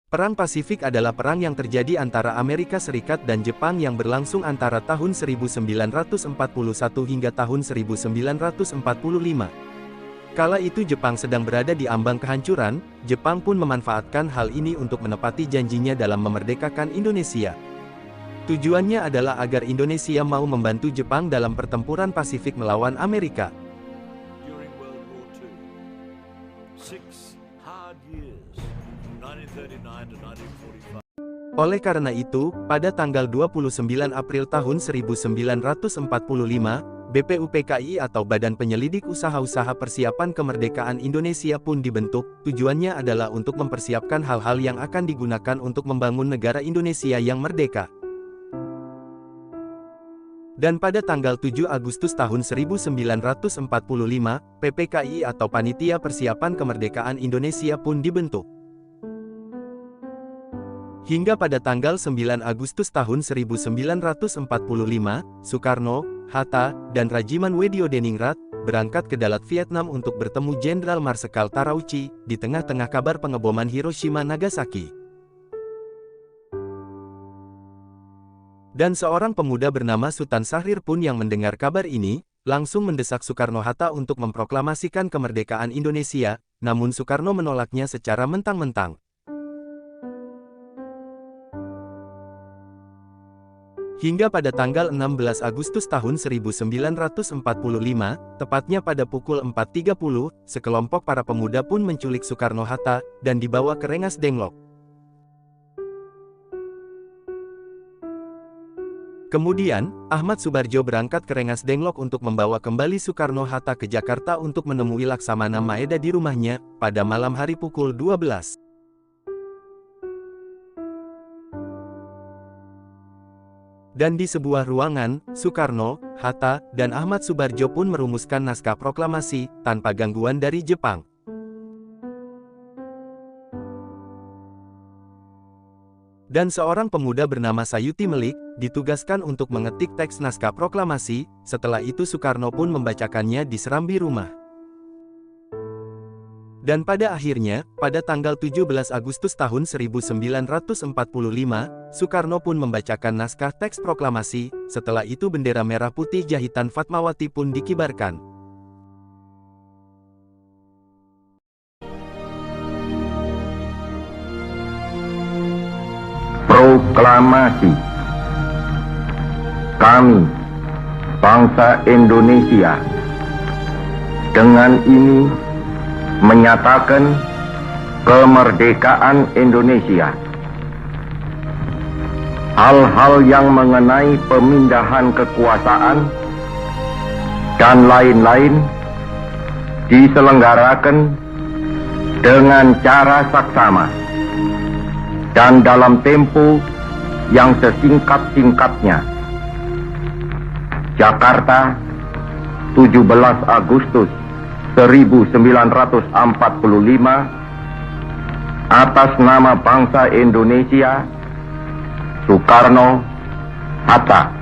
Perang Pasifik adalah perang yang terjadi antara Amerika Serikat dan Jepang yang berlangsung antara tahun 1941 hingga tahun 1945. Kala itu Jepang sedang berada di ambang kehancuran, Jepang pun memanfaatkan hal ini untuk menepati janjinya dalam memerdekakan Indonesia. Tujuannya adalah agar Indonesia mau membantu Jepang dalam pertempuran Pasifik melawan Amerika. During World War II, 6 hard years, 1939 to 1945. Oleh karena itu, pada tanggal 29 April tahun 1945, BPUPKI atau Badan Penyelidik Usaha-Usaha Persiapan Kemerdekaan Indonesia pun dibentuk. Tujuannya adalah untuk mempersiapkan hal-hal yang akan digunakan untuk membangun negara Indonesia yang merdeka. Dan pada tanggal 7 Agustus tahun 1945, PPKI atau Panitia Persiapan Kemerdekaan Indonesia pun dibentuk. Hingga pada tanggal 9 Agustus tahun 1945, Soekarno, Hatta, dan Rajiman Weddiodiningrat berangkat ke Dalat Vietnam untuk bertemu Jenderal Marsekal Tarauchi di tengah-tengah kabar pengeboman Hiroshima Nagasaki. Dan seorang pemuda bernama Sultan Syahrir pun yang mendengar kabar ini, langsung mendesak Soekarno-Hatta untuk memproklamasikan kemerdekaan Indonesia, namun Soekarno menolaknya secara mentang-mentang. Hingga pada tanggal 16 Agustus tahun 1945, tepatnya pada pukul 4.30, sekelompok para pemuda pun menculik Soekarno-Hatta, dan dibawa ke Rengas Dengklok. Kemudian, Ahmad Subarjo berangkat ke Rengas Dengklok untuk membawa kembali Soekarno-Hatta ke Jakarta untuk menemui Laksamana Maeda di rumahnya, pada malam hari pukul 12. Dan di sebuah ruangan, Soekarno, Hatta, dan Ahmad Subarjo pun merumuskan naskah proklamasi, tanpa gangguan dari Jepang. Dan seorang pemuda bernama Sayuti Melik, ditugaskan untuk mengetik teks naskah proklamasi. Setelah itu Soekarno pun membacakannya di serambi rumah. Dan pada akhirnya, pada tanggal 17 Agustus tahun 1945, Soekarno pun membacakan naskah teks proklamasi. Setelah itu bendera merah putih jahitan Fatmawati pun dikibarkan. Proklamasi. Kami, bangsa Indonesia, dengan ini menyatakan kemerdekaan Indonesia. Hal-hal yang mengenai pemindahan kekuasaan dan lain-lain diselenggarakan dengan cara saksama dan dalam tempo yang sesingkat-singkatnya. Jakarta, 17 Agustus 1945, atas nama bangsa Indonesia, Soekarno, Hatta.